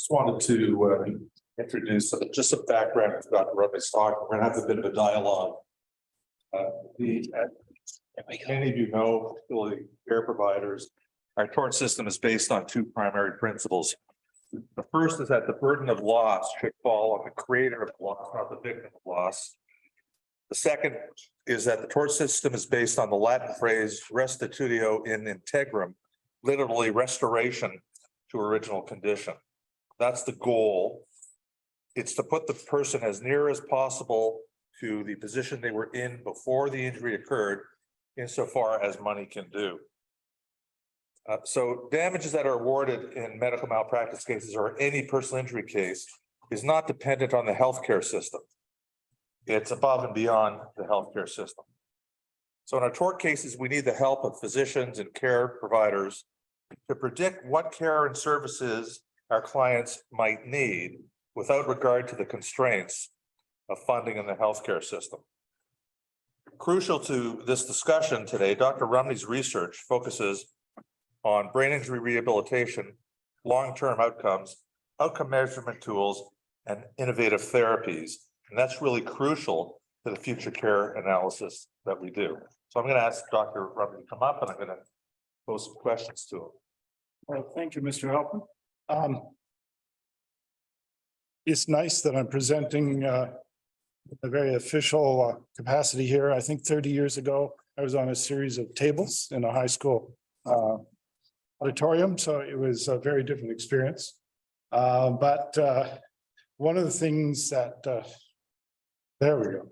Just wanted to introduce just some background to Dr. Rumney's talk. We're going to have a bit of a dialogue. Many of you know, particularly care providers, our tort system is based on two primary principles. The first is that the burden of loss should fall on the creator of loss, not the victim of loss. The second is that the tort system is based on the Latin phrase restitutio in integrum, literally restoration to original condition. That's the goal. It's to put the person as near as possible to the position they were in before the injury occurred, insofar as money can do. So damages that are awarded in medical malpractice cases or any personal injury case is not dependent on the healthcare system. It's above and beyond the healthcare system. So in our tort cases, we need the help of physicians and care providers to predict what care and services our clients might need without regard to the constraints of funding in the healthcare system. Crucial to this discussion today, Dr. Rumney's research focuses on brain injury rehabilitation, long-term outcomes, outcome measurement tools, and innovative therapies. And that's really crucial to the future care analysis that we do. So I'm going to ask Dr. Rumney to come up and I'm going to pose some questions to him. Well, thank you, Mr. Halpern. It's nice that I'm presenting a very official capacity here. I think 30 years ago, I was on a series of tables in a high school auditorium, so it was a very different experience. But one of the things that, there we go.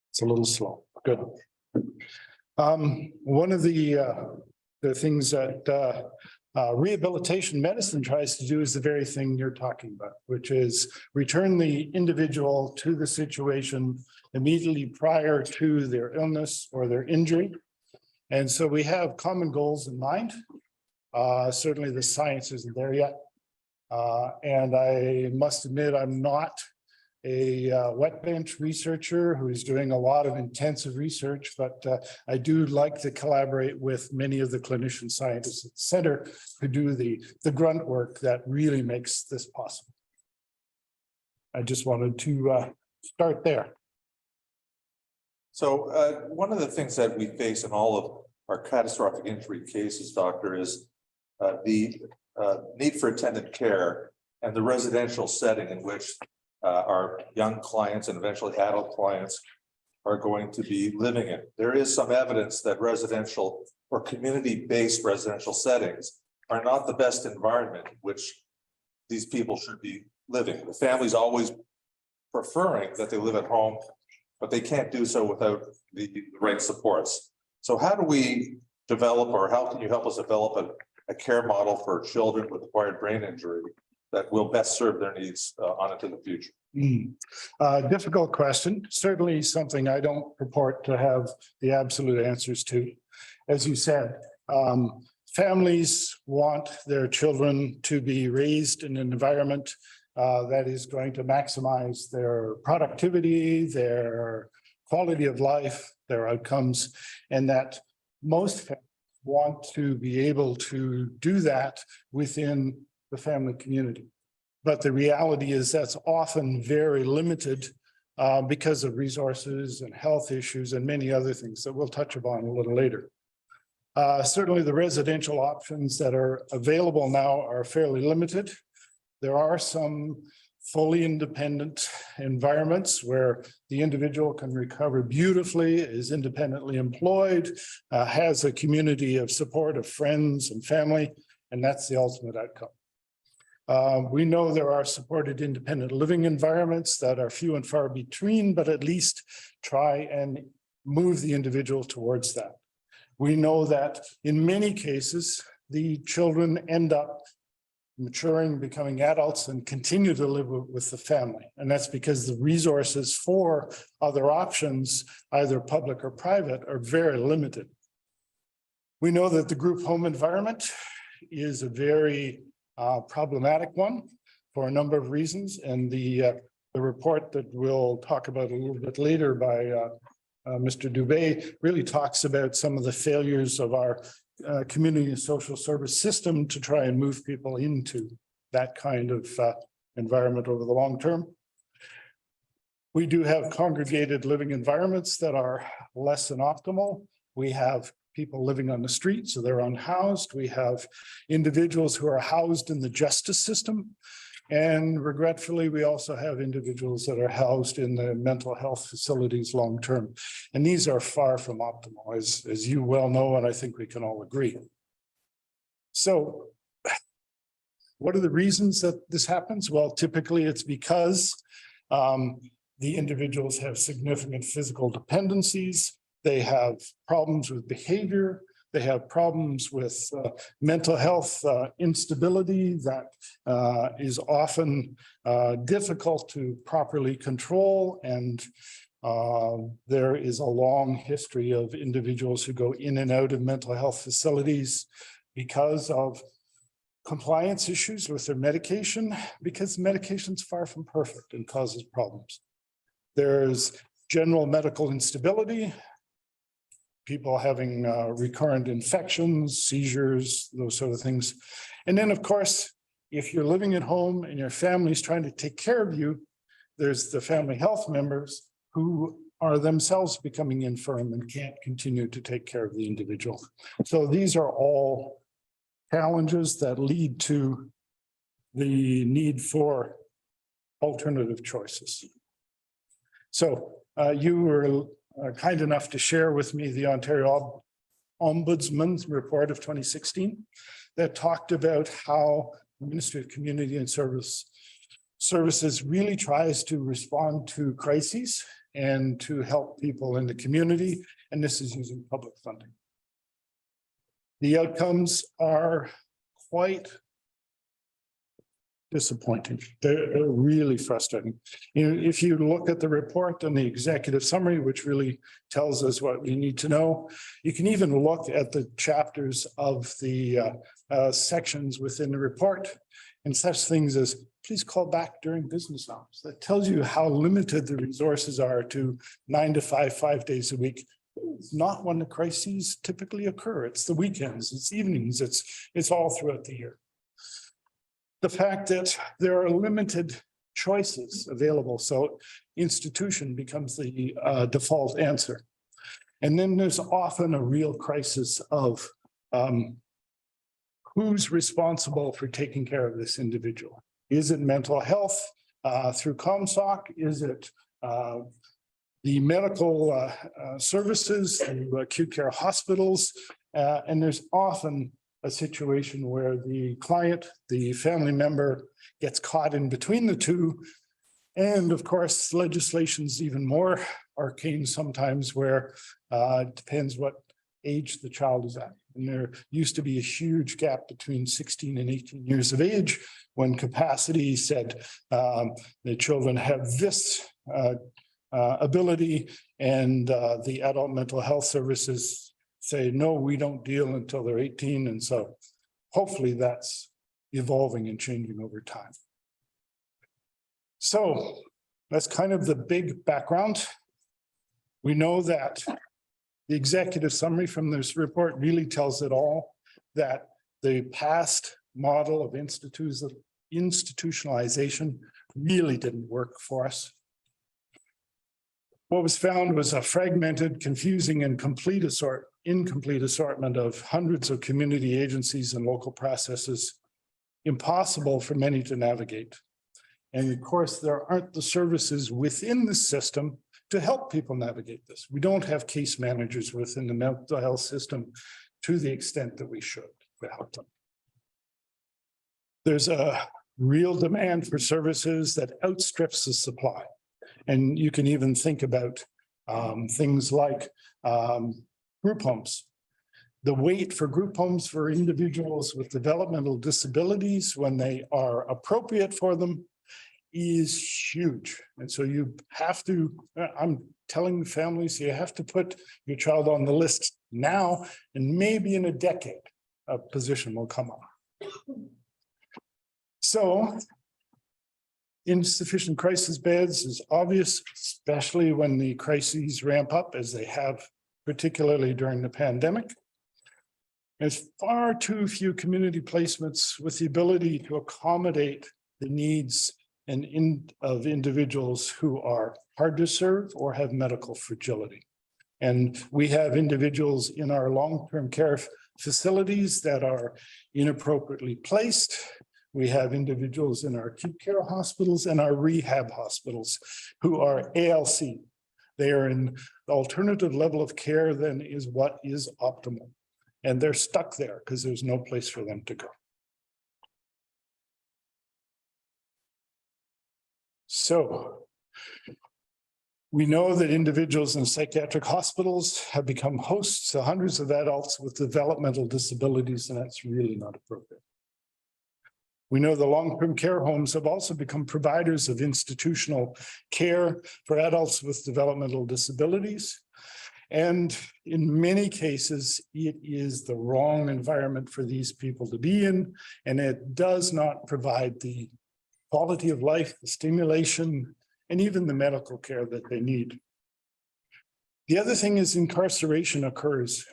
It's a little slow. Good. One of the things that rehabilitation medicine tries to do is the very thing you're talking about, which is return the individual to the situation immediately prior to their illness or their injury. And so we have common goals in mind. Certainly the science isn't there yet. And I must admit, I'm not a wet bench researcher who's doing a lot of intensive research, but I do like to collaborate with many of the clinician scientists at the center who do the grunt work that really makes this possible. I just wanted to start there. So one of the things that we face in all of our catastrophic injury cases, doctor, is the need for attendant care and the residential setting in which our young clients and eventually adult clients are going to be living in. There is some evidence that residential or community-based residential settings are not the best environment in which these people should be living. The family's always preferring that they live at home, but they can't do so without the right supports. So how do we develop, or how can you help us develop a care model for children with acquired brain injury that will best serve their needs on into the future? Difficult question. Certainly something I don't purport to have the absolute answers to. As you said, families want their children to be raised in an environment that is going to maximize their productivity, their quality of life, their outcomes, and that most families want to be able to do that within the family community. But the reality is that's often very limited because of resources and health issues and many other things that we'll touch upon a little later. Certainly the residential options that are available now are fairly limited. There are some fully independent environments where the individual can recover beautifully, is independently employed, has a community of support of friends and family, and that's the ultimate outcome. We know there are supported independent living environments that are few and far between, but at least try and move the individual towards that. We know that in many cases, the children end up maturing, becoming adults, and continue to live with the family. And that's because the resources for other options, either public or private, are very limited. We know that the group home environment is a very problematic one for a number of reasons. And the report that we'll talk about a little bit later by Mr. Dubé really talks about some of the failures of our community and social service system to try and move people into that kind of environment over the long term. We do have congregated living environments that are less than optimal. We have people living on the street, so they're unhoused. We have individuals who are housed in the justice system. And regretfully, we also have individuals that are housed in the mental health facilities long-term. And these are far from optimal, as you well know, and I think we can all agree. So what are the reasons that this happens? Well, typically it's because the individuals have significant physical dependencies. They have problems with behavior. They have problems with mental health instability that is often difficult to properly control. And there is a long history of individuals who go in and out of mental health facilities because of compliance issues with their medication, because medication is far from perfect and causes problems. There's general medical instability, people having recurrent infections, seizures, those sort of things. And then, of course, if you're living at home and your family's trying to take care of you, there's the family health members who are themselves becoming infirm and can't continue to take care of the individual. So these are all challenges that lead to the need for alternative choices. So you were kind enough to share with me the Ontario Ombudsman's report of 2016 that talked about how the Ministry of Community and Services really tries to respond to crises and to help people in the community, and this is using public funding. The outcomes are quite disappointing. They're really frustrating. You know, if you look at the report and the executive summary, which really tells us what we need to know, you can even look at the chapters of the sections within the report and such things as please call back during business hours. That tells you how limited the resources are to 9 to 5, 5 days a week. It's not when the crises typically occur. It's the weekends, it's evenings, it's all throughout the year. The fact that there are limited choices available, so institution becomes the default answer. And then there's often a real crisis of who's responsible for taking care of this individual. Is it mental health through ComSoc? Is it the medical services, the acute care hospitals? And there's often a situation where the client, the family member, gets caught in between the two. And of course, legislation's even more arcane sometimes, where it depends what age the child is at. And there used to be a huge gap between 16 and 18 years of age when capacity said the children have this ability, and the adult mental health services say, no, we don't deal until they're 18. And so hopefully that's evolving and changing over time. So that's kind of the big background. We know that the executive summary from this report really tells it all, that the past model of institutionalization really didn't work for us. What was found was a fragmented, confusing, and incomplete assortment of hundreds of community agencies and local processes, impossible for many to navigate. And of course, there aren't the services within the system to help people navigate this. We don't have case managers within the mental health system to the extent that we should to help them. There's a real demand for services that outstrips the supply. And you can even think about things like group homes. The wait for group homes for individuals with developmental disabilities when they are appropriate for them is huge. And so you have to, I'm telling families, you have to put your child on the list now, and maybe in a decade, a position will come up. So insufficient crisis beds is obvious, especially when the crises ramp up as they have, particularly during the pandemic. There's far too few community placements with the ability to accommodate the needs of individuals who are hard to serve or have medical fragility. And we have individuals in our long-term care facilities that are inappropriately placed. We have individuals in our acute care hospitals and our rehab hospitals who are ALC. They are in the alternative level of care than is what is optimal. And they're stuck there because there's no place for them to go. So we know that individuals in psychiatric hospitals have become hosts to hundreds of adults with developmental disabilities, and that's really not appropriate. We know the long-term care homes have also become providers of institutional care for adults with developmental disabilities. And in many cases, it is the wrong environment for these people to be in, and it does not provide the quality of life, the stimulation, and even the medical care that they need. The other thing is incarceration occurs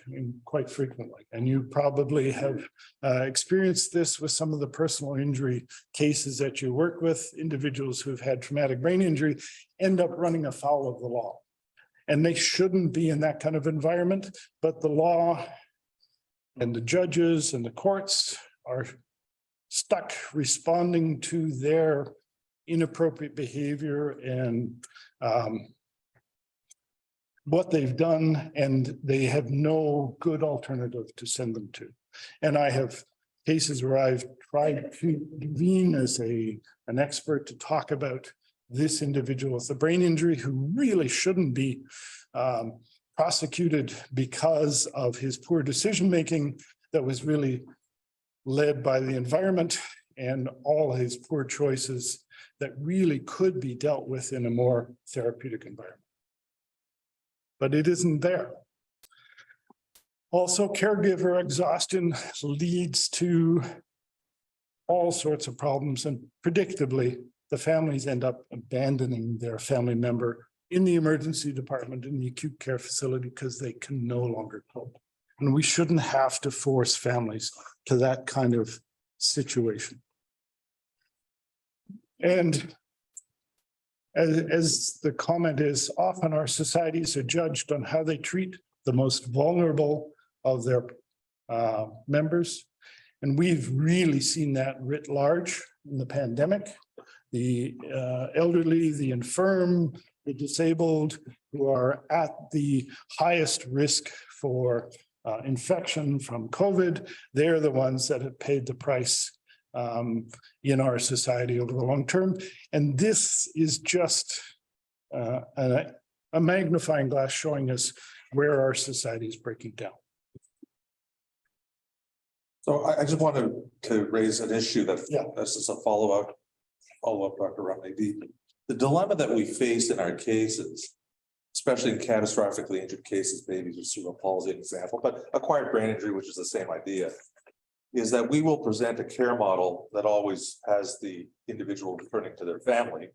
quite frequently, and you probably have experienced this with some of the personal injury cases that you work with. Individuals who have had traumatic brain injury end up running afoul of the law. And they shouldn't be in that kind of environment, but the law and the judges and the courts are stuck responding to their inappropriate behavior and what they've done, and they have no good alternative to send them to. And I have cases where I've tried to convene as an expert to talk about this individual with a brain injury who really shouldn't be prosecuted because of his poor decision-making that was really led by the environment and all his poor choices that really could be dealt with in a more therapeutic environment. But it isn't there. Also, caregiver exhaustion leads to all sorts of problems, and predictably, the families end up abandoning their family member in the emergency department in the acute care facility because they can no longer cope. And we shouldn't have to force families to that kind of situation. And as the comment is, often our societies are judged on how they treat the most vulnerable of their members. And we've really seen that writ large in the pandemic. The elderly, the infirm, the disabled, who are at the highest risk for infection from COVID, they're the ones that have paid the price in our society over the long term. And this is just a magnifying glass showing us where our society is breaking down. So I just wanted to raise an issue that this is a follow-up, Dr. Rumney. The dilemma that we face in our cases, especially in catastrophically injured cases, babies with cerebral palsy, an example, but acquired brain injury, which is the same idea, is that we will present a care model that always has the individual returning to their family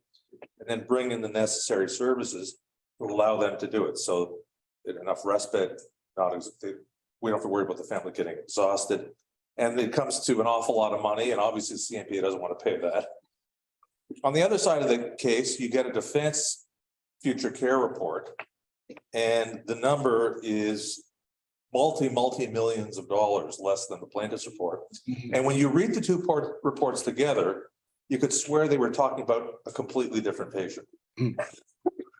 and then bring in the necessary services to allow them to do it. So enough respite, we don't have to worry about the family getting exhausted. And it comes to an awful lot of money, and obviously CMPA doesn't want to pay that. On the other side of the case, you get a defense future care report, and the number is multi-millions of dollars less than the plaintiff's report. And when you read the two reports together, you could swear they were talking about a completely different patient.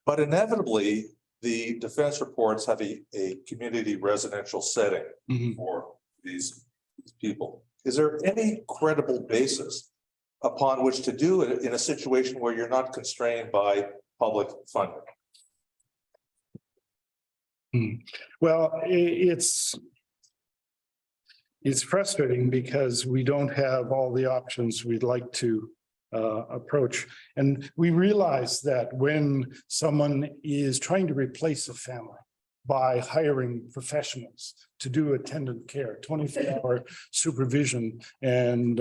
But inevitably, the defense reports have a community residential setting for these people. Is there any credible basis upon which to do it in a situation where you're not constrained by public funding? Well, it's frustrating because we don't have all the options we'd like to approach. And we realize that when someone is trying to replace a family by hiring professionals to do attendant care, 24-hour supervision and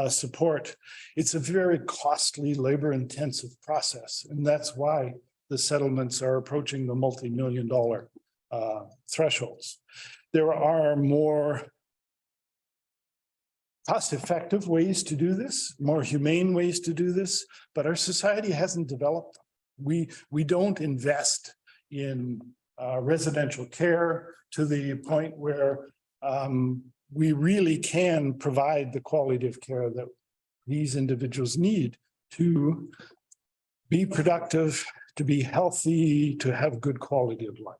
support, it's a very costly, labor-intensive process. And that's why the settlements are approaching the multi-million-dollar thresholds. There are more cost-effective ways to do this, more humane ways to do this, but our society hasn't developed. We don't invest in residential care to the point where we really can provide the quality of care that these individuals need to be productive, to be healthy, to have good quality of life.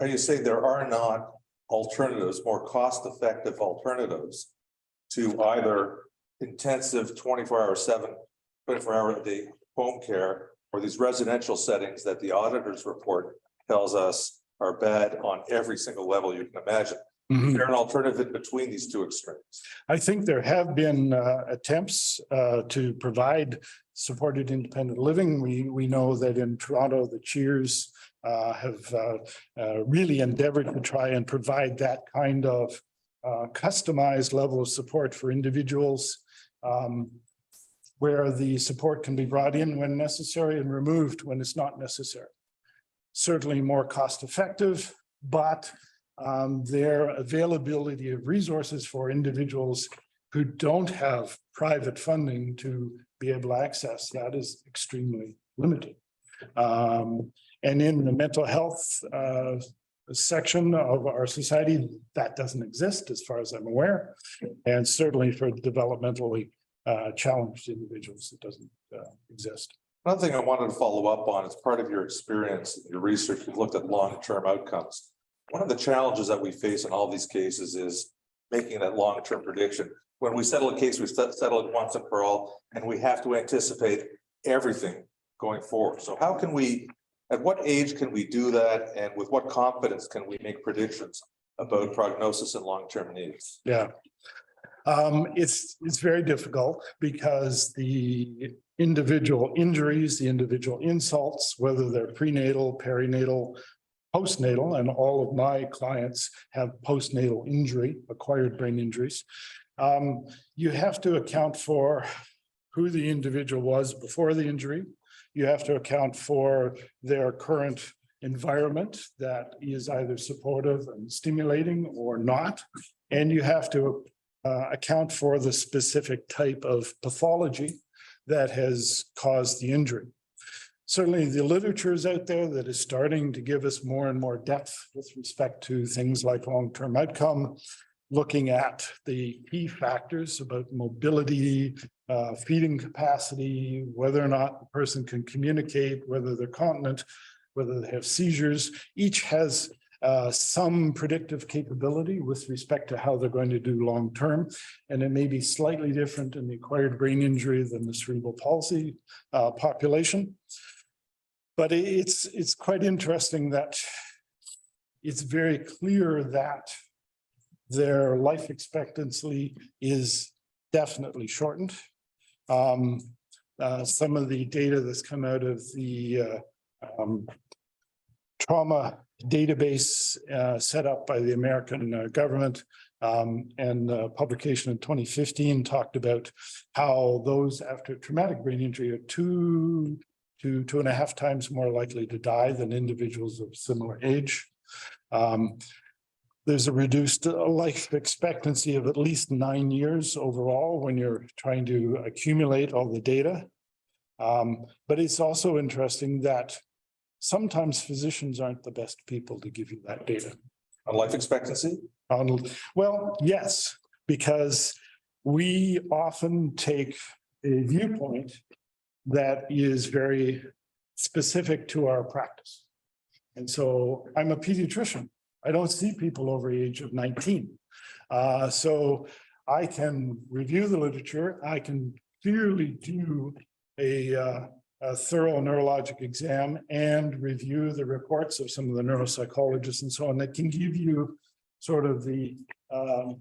Are you saying there are not alternatives, more cost-effective alternatives to either intensive 24/7, 24-hour-a-day home care, or these residential settings that the auditor's report tells us are bad on every single level you can imagine? Is there an alternative in between these two extremes? I think there have been attempts to provide supported independent living. We know that in Toronto, the Cheers have really endeavored to try and provide that kind of customized level of support for individuals, where the support can be brought in when necessary and removed when it's not necessary. Certainly more cost effective, but their availability of resources for individuals who don't have private funding to be able to access that is extremely limited. And in the mental health section of our society, that doesn't exist as far as I'm aware. And certainly for developmentally challenged individuals, it doesn't exist. Another thing I wanted to follow up on, as part of your experience, your research, you've looked at long-term outcomes. One of the challenges that we face in all these cases is making that long-term prediction. When we settle a case, we settle it once and for all, and we have to anticipate everything going forward. So how can we, at what age can we do that? And with what confidence can we make predictions about prognosis and long-term needs? Yeah. It's very difficult because the individual injuries, the individual insults, whether they're prenatal, perinatal, postnatal, and all of my clients have postnatal injury, acquired brain injuries. You have to account for who the individual was before the injury. You have to account for their current environment that is either supportive and stimulating or not. And you have to account for the specific type of pathology that has caused the injury. Certainly the literature is out there that is starting to give us more and more depth with respect to things like long-term outcome, looking at the key factors about mobility, feeding capacity, whether or not the person can communicate, whether they're continent, whether they have seizures. Each has some predictive capability with respect to how they're going to do long-term. And it may be slightly different in the acquired brain injury than the cerebral palsy population. But it's quite interesting that it's very clear that their life expectancy is definitely shortened. Some of the data that's come out of the trauma database set up by the American government and publication in 2015 talked about how those after traumatic brain injury are 2 to 2.5 times more likely to die than individuals of similar age. There's a reduced life expectancy of at least 9 years overall when you're trying to accumulate all the data. But it's also interesting that sometimes physicians aren't the best people to give you that data. On life expectancy? Well, yes, because we often take a viewpoint that is very specific to our practice. And so I'm a pediatrician. I don't see people over the age of 19. So I can review the literature. I can clearly do a thorough neurologic exam and review the reports of some of the neuropsychologists and so on that can give you sort of the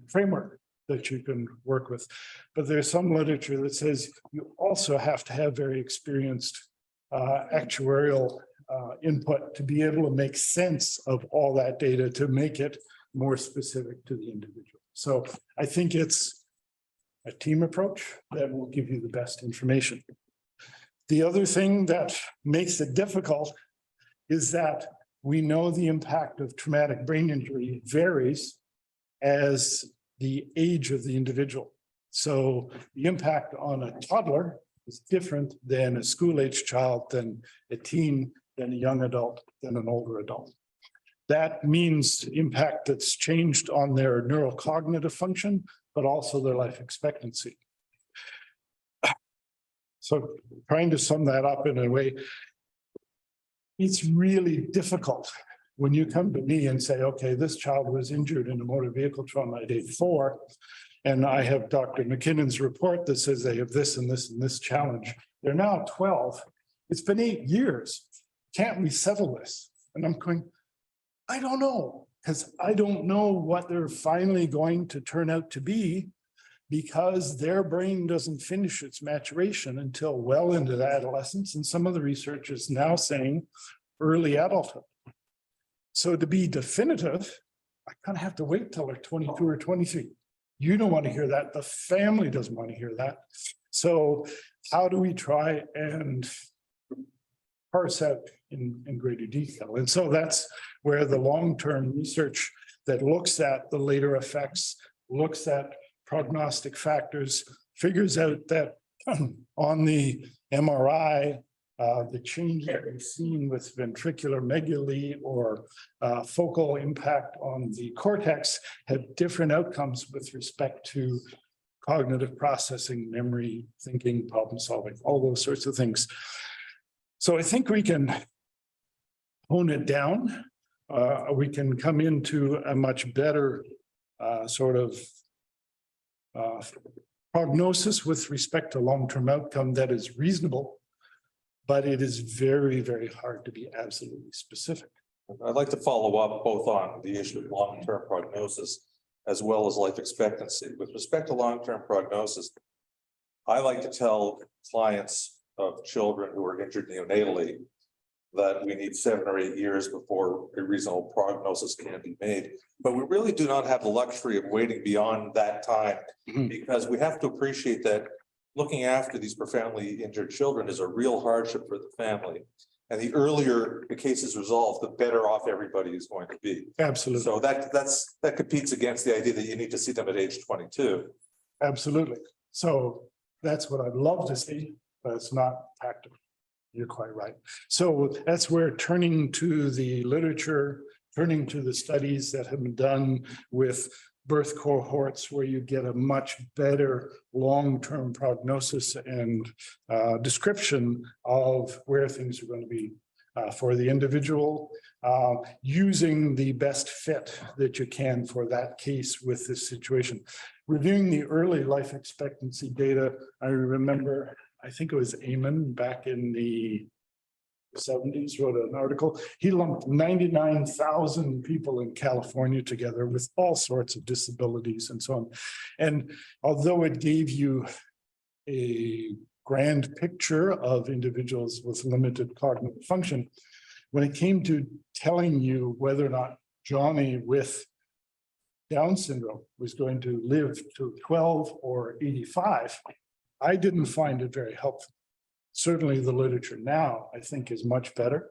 framework that you can work with. But there's some literature that says you also have to have very experienced actuarial input to be able to make sense of all that data to make it more specific to the individual. So I think it's a team approach that will give you the best information. The other thing that makes it difficult is that we know the impact of traumatic brain injury varies as the age of the individual. So the impact on a toddler is different than a school-age child, than a teen, than a young adult, than an older adult. That means impact that's changed on their neurocognitive function, but also their life expectancy. So trying to sum that up in a way, it's really difficult when you come to me and say, okay, this child was injured in a motor vehicle trauma at age 4, and I have Dr. McKinnon's report that says they have this and this and this challenge. They're now 12. It's been 8 years. Can't we settle this? And I'm going, I don't know, because I don't know what they're finally going to turn out to be, because their brain doesn't finish its maturation until well into adolescence. And some of the research is now saying early adulthood. So to be definitive, I kind of have to wait till they're 22 or 23. You don't want to hear that. The family doesn't want to hear that. So how do we try and parse out in greater detail? And so that's where the long-term research that looks at the later effects, looks at prognostic factors, figures out that on the MRI, the change that we've seen with ventricular megaly or focal impact on the cortex have different outcomes with respect to cognitive processing, memory, thinking, problem solving, all those sorts of things. So I think we can hone it down. We can come into a much better sort of prognosis with respect to long-term outcome that is reasonable, but it is very, very hard to be absolutely specific. I'd like to follow up both on the issue of long-term prognosis as well as life expectancy. With respect to long-term prognosis, I like to tell clients of children who are injured neonatally that we need 7 or 8 years before a reasonable prognosis can be made. But we really do not have the luxury of waiting beyond that time, because we have to appreciate that looking after these profoundly injured children is a real hardship for the family. And the earlier the case is resolved, the better off everybody is going to be. Absolutely. So that competes against the idea that you need to see them at age 22. Absolutely. So that's what I'd love to see, but it's not practical. You're quite right. So that's where turning to the literature, turning to the studies that have been done with birth cohorts, where you get a much better long-term prognosis and description of where things are going to be for the individual, using the best fit that you can for that case with this situation. Reviewing the early life expectancy data, I remember, I think it was Eamon back in the 70s wrote an article. He lumped 99,000 people in California together with all sorts of disabilities and so on. And although it gave you a grand picture of individuals with limited cognitive function, when it came to telling you whether or not Johnny with Down syndrome was going to live to 12 or 85, I didn't find it very helpful. Certainly the literature now, I think, is much better.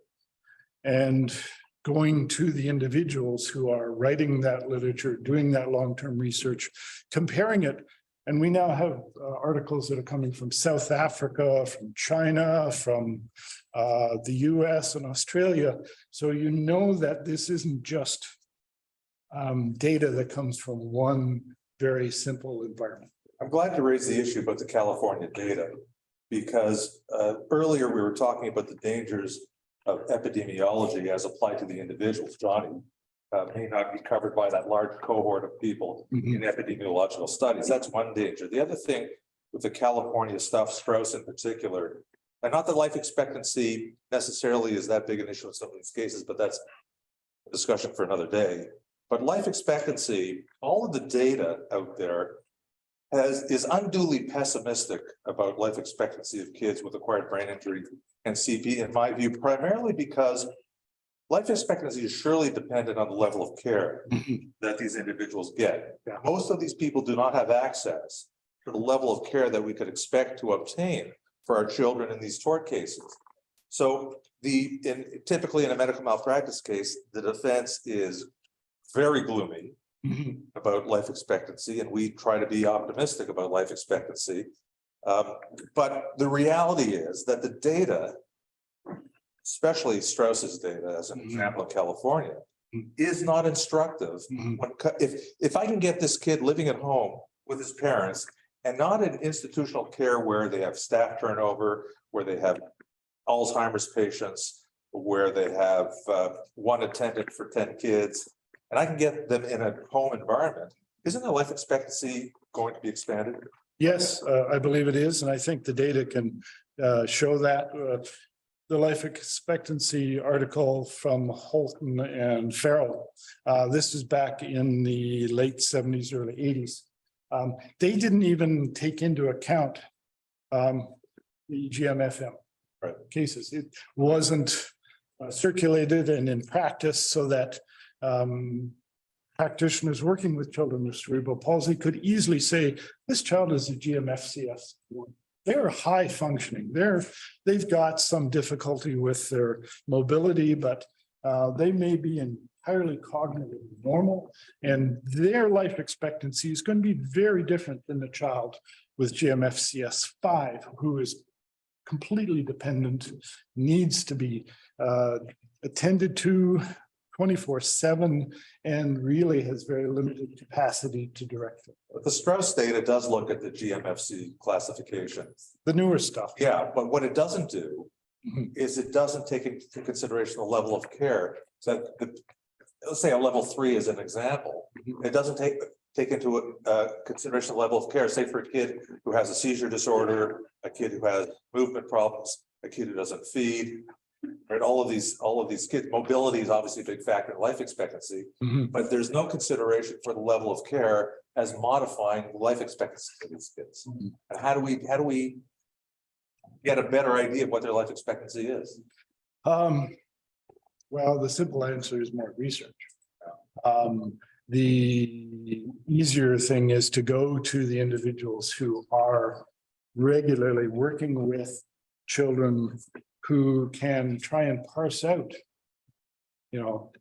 And going to the individuals who are writing that literature, doing that long-term research, comparing it. And we now have articles that are coming from South Africa, from China, from the US and Australia. So you know that this isn't just data that comes from one very simple environment. I'm glad to raise the issue about the California data, because earlier we were talking about the dangers of epidemiology as applied to the individuals. Johnny may not be covered by that large cohort of people in epidemiological studies. That's one danger. The other thing with the California stuff, Strauss in particular, and not that life expectancy necessarily is that big an issue in some of these cases, but that's a discussion for another day. But life expectancy, all of the data out there is unduly pessimistic about life expectancy of kids with acquired brain injury and CP, in my view, primarily because life expectancy is surely dependent on the level of care that these individuals get. Yeah. Most of these people do not have access to the level of care that we could expect to obtain for our children in these tort cases. So typically in a medical malpractice case, the defense is very gloomy. about life expectancy, and we try to be optimistic about life expectancy. But the reality is that the data, especially Strauss's data as an example in California, is not instructive. If I can get this kid living at home with his parents and not in institutional care where they have staff turnover, where they have Alzheimer's patients, where they have one attendant for 10 kids, and I can get them in a home environment, isn't the life expectancy going to be expanded? Yes, I believe it is, and I think the data can show that. The life expectancy article from Holton and Farrell, this was back in the late 70s, early 80s. They didn't even take into account the GMFM cases. It wasn't circulated and in practice so that practitioners working with children with cerebral palsy could easily say, this child is a GMFCS. They're high functioning. They've got some difficulty with their mobility, but they may be entirely cognitively normal, and their life expectancy is going to be very different than the child with GMFCS 5, who is completely dependent, needs to be attended to 24/7, and really has very limited capacity to direct it. But the Strauss data does look at the GMFC classification. The newer stuff. Yeah, but what it doesn't do is it doesn't take into consideration the level of care. So let's say a level 3 is an example. It doesn't take into consideration the level of care. Say for a kid who has a seizure disorder, a kid who has movement problems, a kid who doesn't feed. Right, all of these kids, mobility is obviously a big factor in life expectancy, but there's no consideration for the level of care as modifying the life expectancy of these kids. And how do we get a better idea of what their life expectancy is? Well, the simple answer is more research. The easier thing is to go to the individuals who are regularly working with children who can try and parse out,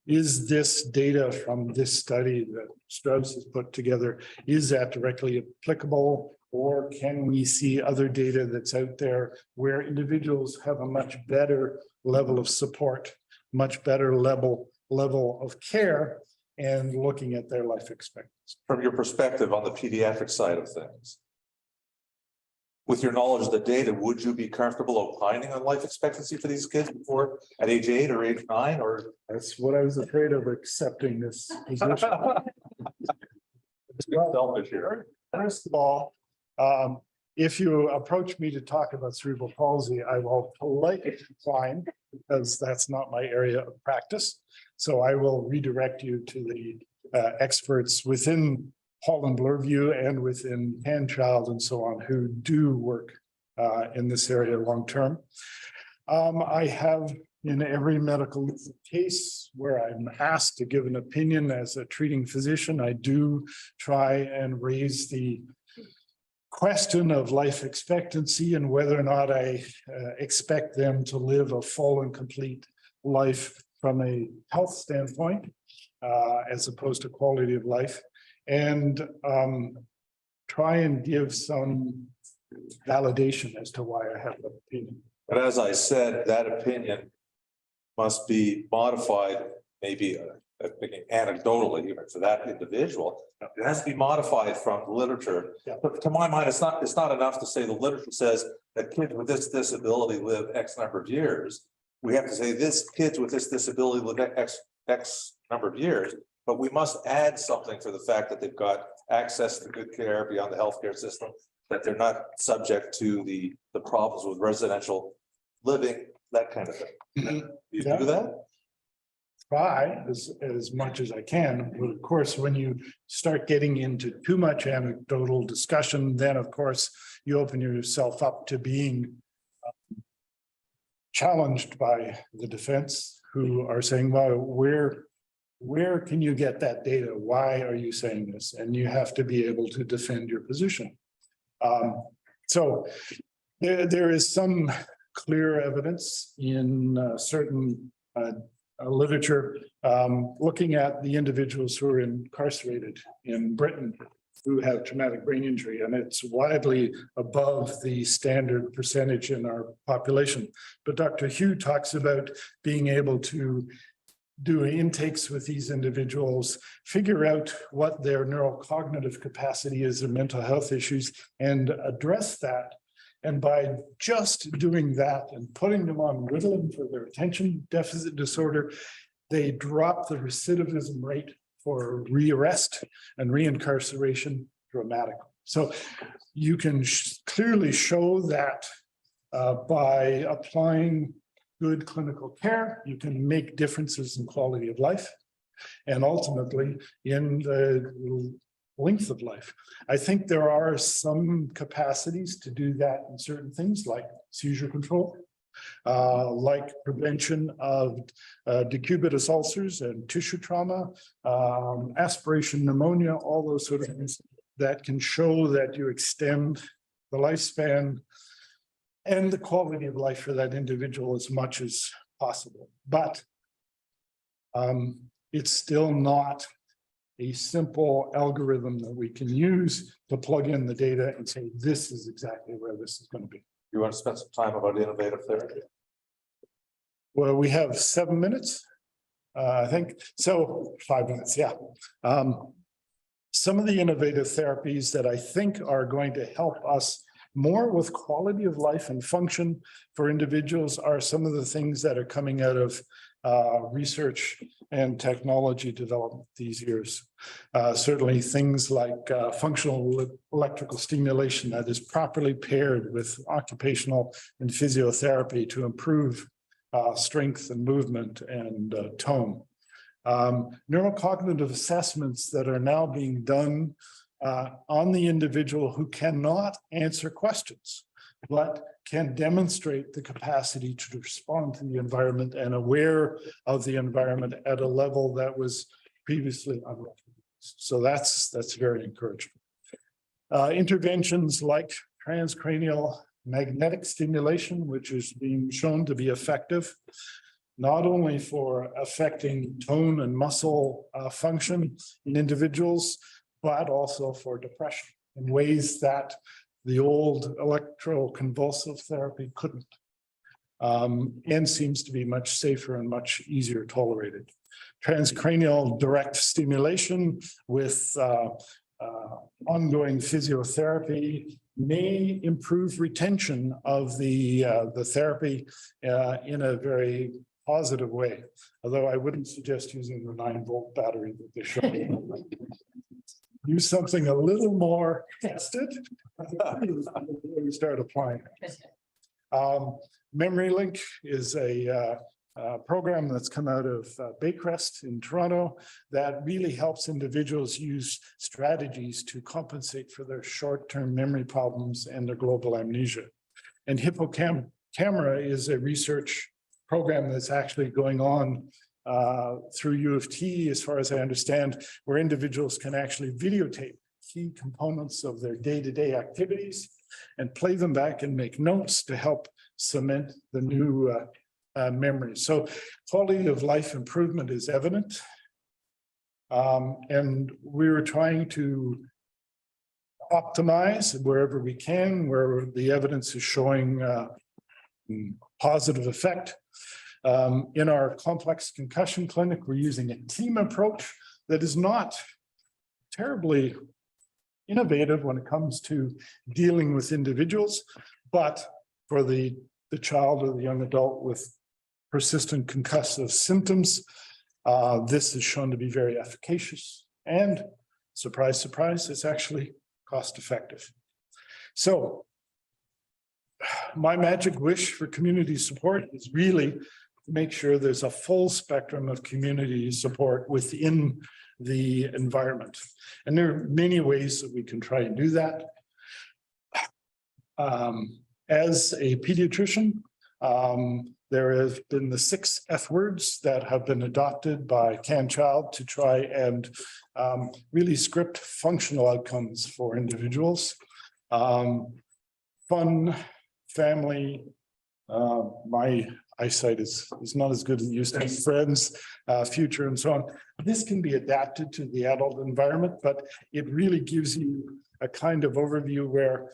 is this data from this study that Strauss has put together, is that directly applicable? Or can we see other data that's out there where individuals have a much better level of support, much better level of care, and looking at their life expectancy? From your perspective on the pediatric side of things, with your knowledge of the data, would you be comfortable opining on life expectancy for these kids before at age 8 or age 9? Or that's what I was afraid of, accepting this position. Selfish here. First of all, if you approach me to talk about cerebral palsy, I will politely decline, because that's not my area of practice. So I will redirect you to the experts within Holland, Bloorview, and within Handchild and so on, who do work in this area long term. I have, in every medical case where I'm asked to give an opinion as a treating physician, I do try and raise the question of life expectancy and whether or not I expect them to live a full and complete life from a health standpoint, as opposed to quality of life. And try and give some validation as to why I have that opinion. But as I said, that opinion must be modified, maybe anecdotally, even for that individual. It has to be modified from the literature. Yeah. But to my mind, it's not enough to say the literature says that kids with this disability live X number of years. We have to say this kids with this disability live X number of years. But we must add something for the fact that they've got access to good care beyond the healthcare system, that they're not subject to the problems with residential living, that kind of thing. You do that? Try as much as I can. But of course, when you start getting into too much anecdotal discussion, then of course you open yourself up to being challenged by the defense, who are saying, well, where can you get that data? Why are you saying this? And you have to be able to defend your position. So there is some clear evidence in certain literature looking at the individuals who are incarcerated in Britain who have traumatic brain injury, and it's widely above the standard percentage in our population. But Dr. Hugh talks about being able to do intakes with these individuals, figure out what their neurocognitive capacity is and mental health issues, and address that. And by just doing that and putting them on Ritalin for their attention deficit disorder, they drop the recidivism rate for rearrest and reincarceration dramatically. So you can clearly show that by applying good clinical care, you can make differences in quality of life and ultimately in the length of life. I think there are some capacities to do that in certain things like seizure control, like prevention of decubitus ulcers and tissue trauma, aspiration pneumonia, all those sort of things that can show that you extend the lifespan and the quality of life for that individual as much as possible. But it's still not a simple algorithm that we can use to plug in the data and say, this is exactly where this is going to be. You want to spend some time about innovative therapy? Well, we have 7 minutes, I think. So 5 minutes, yeah. Some of the innovative therapies that I think are going to help us more with quality of life and function for individuals are some of the things that are coming out of research and technology development these years. Certainly things like functional electrical stimulation that is properly paired with occupational and physiotherapy to improve strength and movement and tone. Neurocognitive assessments that are now being done on the individual who cannot answer questions, but can demonstrate the capacity to respond to the environment and aware of the environment at a level that was previously unrecognized. So that's very encouraging. Interventions like transcranial magnetic stimulation, which is being shown to be effective, not only for affecting tone and muscle function in individuals, but also for depression in ways that the old electroconvulsive therapy couldn't, and seems to be much safer and much easier tolerated. Transcranial direct stimulation with ongoing physiotherapy may improve retention of the therapy in a very positive way, although I wouldn't suggest using the 9-volt battery that they show. Use something a little more tested before you start applying it. MemoryLink is a program that's come out of Baycrest in Toronto that really helps individuals use strategies to compensate for their short-term memory problems and their global amnesia. And Hippocamera is a research program that's actually going on through U of T, as far as I understand, where individuals can actually videotape key components of their day-to-day activities and play them back and make notes to help cement the new memory. So quality of life improvement is evident. And we're trying to optimize wherever we can, where the evidence is showing positive effect. In our complex concussion clinic, we're using a team approach that is not terribly innovative when it comes to dealing with individuals, but for the child or the young adult with persistent concussive symptoms, this is shown to be very efficacious and, surprise, surprise, it's actually cost effective. So my magic wish for community support is really make sure there's a full spectrum of community support within the environment. And there are many ways that we can try and do that. As a pediatrician, there have been the 6 F words that have been adopted by CanChild to try and really script functional outcomes for individuals. Fun, family, my eyesight is not as good as it used to be, friends, future and so on. This can be adapted to the adult environment, but it really gives you a kind of overview where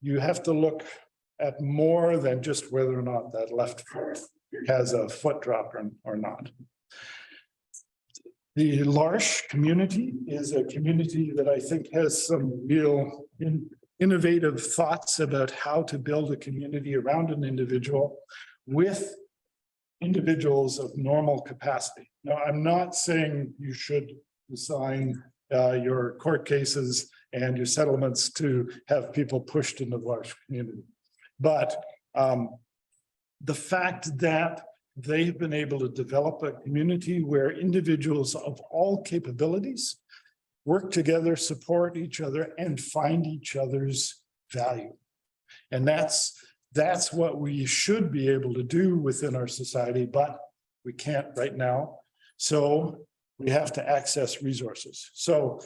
you have to look at more than just whether or not that left foot has a foot drop or not. The L'Arche community is a community that I think has some real innovative thoughts about how to build a community around an individual with individuals of normal capacity. Now, I'm not saying you should assign your court cases and your settlements to have people pushed into the L'Arche community. But the fact that they've been able to develop a community where individuals of all capabilities work together, support each other, and find each other's value. And that's what we should be able to do within our society, but we can't right now. So we have to access resources. So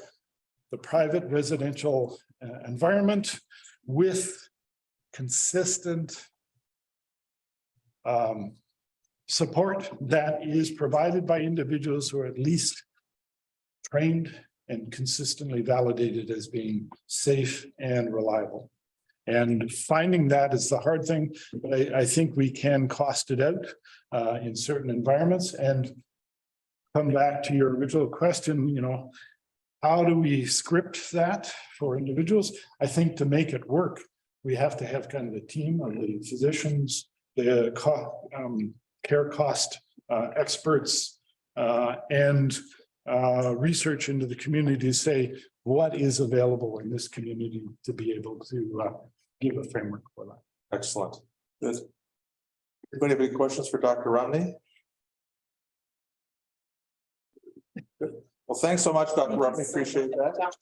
the private residential environment with consistent support that is provided by individuals who are at least trained and consistently validated as being safe and reliable. And finding that is the hard thing, but I think we can cost it out in certain environments. And come back to your original question, you know, how do we script that for individuals? I think to make it work, we have to have kind of a team of the physicians, the care cost experts, and research into the community to say what is available in this community to be able to give a framework for that. Excellent. Good. Anybody have any questions for Dr. Rumney? Good. Well, thanks so much, Dr. Rumney. Appreciate that.